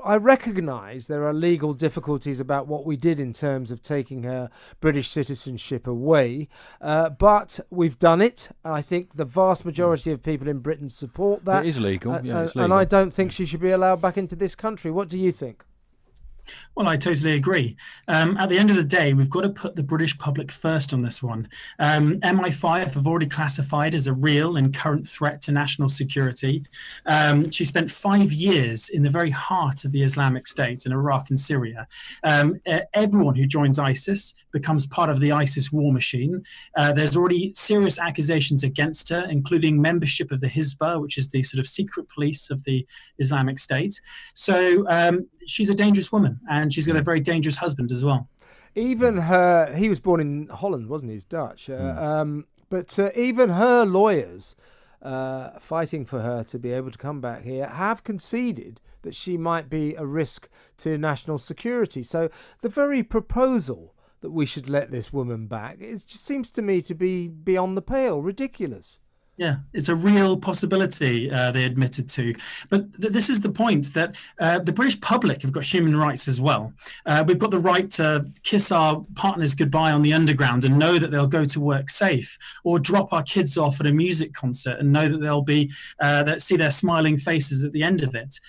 I recognise there are legal difficulties about what we did in terms of taking her British citizenship away, but we've done it. I think the vast majority of people in Britain support that. It is legal, it's legal. And I don't think she should be allowed back into this country. What do you think? Well, I totally agree. At the end of the day, we've got to put the British public first on this one. MI5 have already classified as a real and current threat to national security. She spent 5 years in the very heart of the Islamic State in Iraq and Syria. Everyone who joins ISIS becomes part of the ISIS war machine. There's already serious accusations against her, including membership of the Hizbah, which is the sort of secret police of the Islamic State. So she's a dangerous woman, and she's got a very dangerous husband as well. Even he was born in Holland, wasn't he? He's Dutch. But even her lawyers fighting for her to be able to come back here have conceded that she might be a risk to national security. So the very proposal that we should let this woman back, it just seems to me to be beyond the pale, ridiculous. Yeah, it's a real possibility they admitted to. But this is the point, that the British public have got human rights as well. We've got the right to kiss our partners goodbye on the underground and know that they'll go to work safe, or drop our kids off at a music concert and know that they'll be see their smiling faces at the end of it.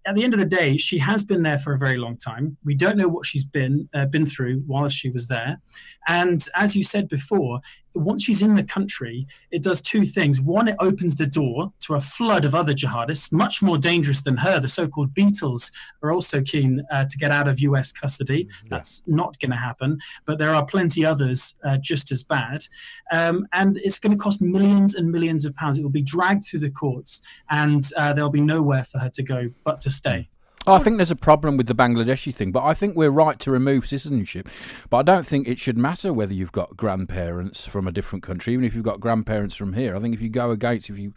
At the end of the day, she has been there for a very long time. We don't know what she's been through while she was there. And as you said before, once she's in the country, it does two things. One, it opens the door to a flood of other jihadists, much more dangerous than her. The so-called Beatles are also keen to get out of US custody. That's not going to happen. But there are plenty others just as bad. And it's going to cost millions and millions of pounds. It will be dragged through the courts, and there'll be nowhere for her to go but to stay. I think there's a problem with the Bangladeshi thing, but I think we're right to remove citizenship. But I don't think it should matter whether you've got grandparents from a different country, even if you've got grandparents from here. I think if you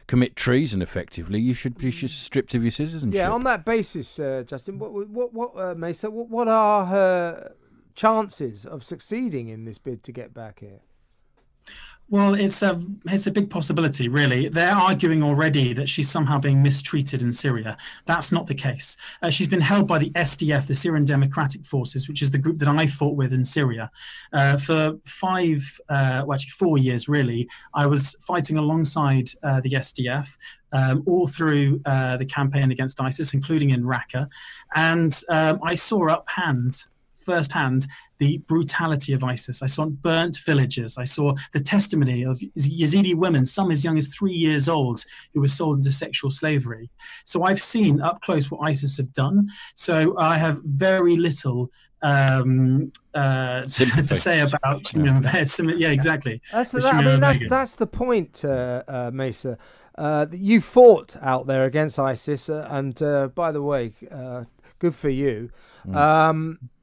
commit treason effectively, you should be stripped of your citizenship. Yeah, on that basis, Justin, Macer, what are her chances of succeeding in this bid to get back here? Well, it's a big possibility, really. They're arguing already that she's somehow being mistreated in Syria. That's not the case. She's been held by the SDF, the Syrian Democratic Forces, which is the group that I fought with in Syria. For 4 years, really. I was fighting alongside the SDF all through the campaign against ISIS, including in Raqqa. And I saw firsthand the brutality of ISIS. I saw burnt villages. I saw the testimony of Yazidi women, some as young as 3 years old, who were sold into sexual slavery. So I've seen up close what ISIS have done. So I have very little to say about Shamima. Yeah, exactly. That's the point, Macer. You fought out there against ISIS, and by the way, good for you.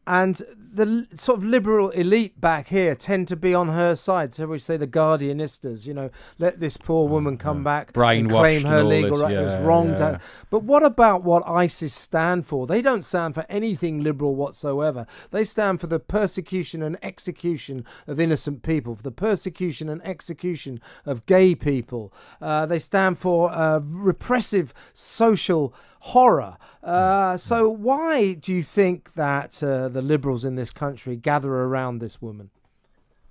And the sort of liberal elite back here tend to be on her side. So we say the Guardianistas, let this poor woman come back and claim her legal right. It was wrong. But what about what ISIS stand for? They don't stand for anything liberal whatsoever. They stand for the persecution and execution of innocent people, for the persecution and execution of gay people. They stand for repressive social horror. So why do you think that the liberals in this country gather around this woman?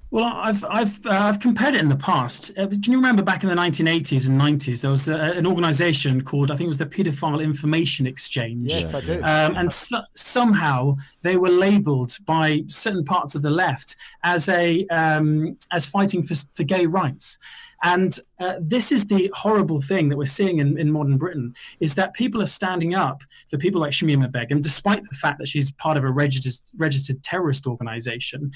Well, I've compared it in the past. Can you remember back in the 1980s and 90s, there was an organisation called, I think it was the Paedophile Information Exchange. Yes, I do. And somehow they were labelled by certain parts of the left as fighting for gay rights. And this is the horrible thing that we're seeing in modern Britain, is that people are standing up for people like Shamima Begum, despite the fact that she's part of a registered terrorist organization,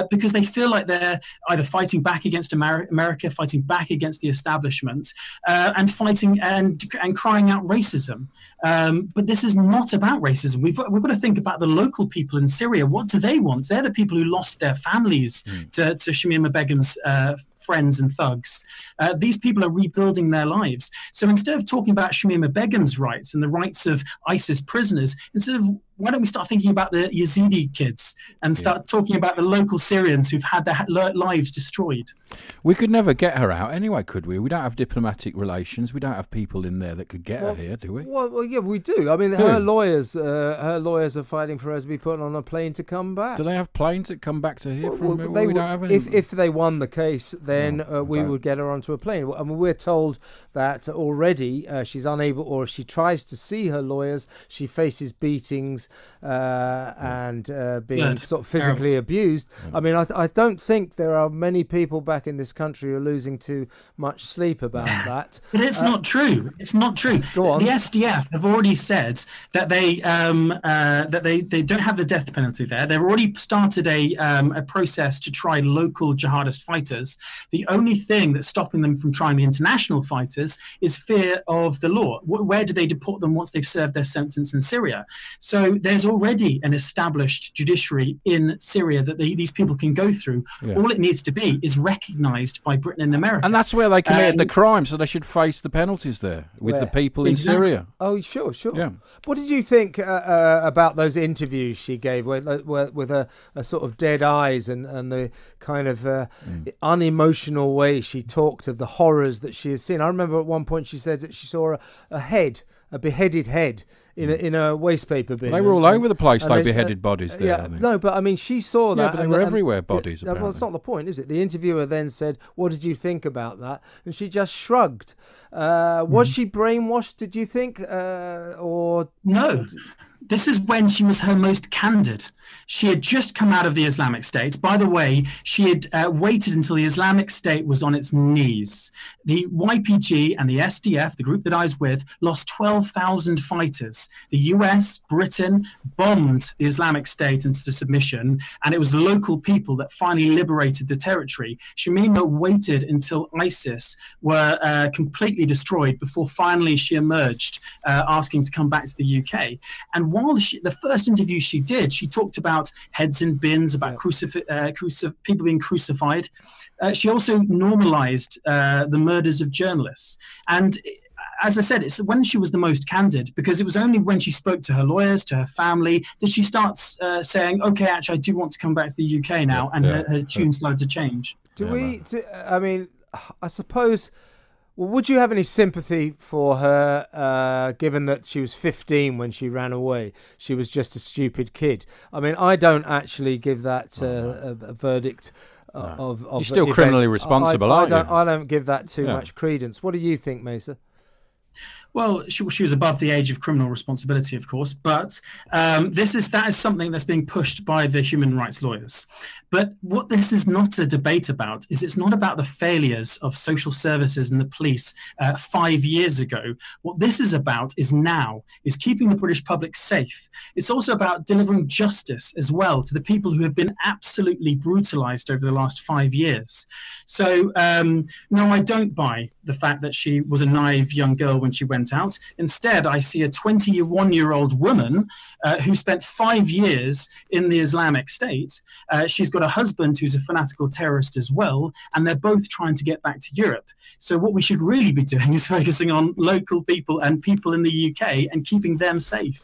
because they feel like they're either fighting back against America, fighting back against the establishment, and fighting and crying out racism. But this is not about racism. We've got to think about the local people in Syria. What do they want? They're the people who lost their families to Shamima Begum's friends and thugs. These people are rebuilding their lives. So instead of talking about Shamima Begum's rights and the rights of ISIS prisoners, instead of why don't we start thinking about the Yazidi kids and start talking about the local Syrians who've had their lives destroyed? We could never get her out anyway, could we? We don't have diplomatic relations. We don't have people in there that could get her here, do we? Well, yeah, we do. I mean, her lawyers are fighting for her to be put on a plane to come back. Do they have planes that come back to here from her? We don't have any. If they won the case, then we would get her onto a plane. I mean, we're told that already she's unable, or if she tries to see her lawyers, she faces beatings and being sort of physically abused. I mean, I don't think there are many people back in this country who are losing too much sleep about that. But it's not true. It's not true. Go on. The SDF have already said that they don't have the death penalty there. They've already started a process to try local jihadist fighters. The only thing that's stopping them from trying the international fighters is fear of the law. Where do they deport them once they've served their sentence in Syria? So there's already an established judiciary in Syria that these people can go through. All it needs to be is recognised by Britain and America. And that's where they committed the crime, so they should face the penalties there with the people in Syria. Oh, sure. Yeah. What did you think about those interviews she gave with a sort of dead eyes and the kind of unemotional way she talked of the horrors that she has seen? I remember at one point she said that she saw a beheaded head in a waste paper bin. They were all over the place, they beheaded bodies there. Yeah, no, but I mean, she saw that. Yeah, but they were everywhere, bodies, apparently. Well, that's not the point, is it? The interviewer then said, what did you think about that? And she just shrugged. Was she brainwashed, did you think? Or no. This is when she was her most candid. She had just come out of the Islamic State. By the way, she had waited until the Islamic State was on its knees. The YPG and the SDF, the group that I was with, lost 12,000 fighters. The US, Britain, bombed the Islamic State into submission, and it was local people that finally liberated the territory. Shamima waited until ISIS were completely destroyed before finally she emerged, asking to come back to the UK. And while the first interview she did, she talked about heads in bins, about people being crucified. She also normalized the murders of journalists. And as I said, it's when she was the most candid, because it was only when she spoke to her lawyers, to her family, that she starts saying, okay, actually, I do want to come back to the UK now. And her tune started to change. I mean, I suppose... Well, would you have any sympathy for her, given that she was 15 when she ran away? She was just a stupid kid. I mean, I don't actually give that a verdict of You're still events. Criminally responsible, aren't you? I don't give that too much credence. What do you think, Macer? Well, she was above the age of criminal responsibility, of course, but that is something that's being pushed by the human rights lawyers. But what this is not a debate about is it's not about the failures of social services and the police 5 years ago. What this is about is keeping the British public safe. It's also about delivering justice as well to the people who have been absolutely brutalized over the last 5 years. So, no, I don't buy the fact that she was a naive young girl when she went out. Instead, I see a 21-year-old woman who spent 5 years in the Islamic State. She's got a husband who's a fanatical terrorist as well, and they're both trying to get back to Europe. So what we should really be doing is focusing on local people and people in the UK and keeping them safe.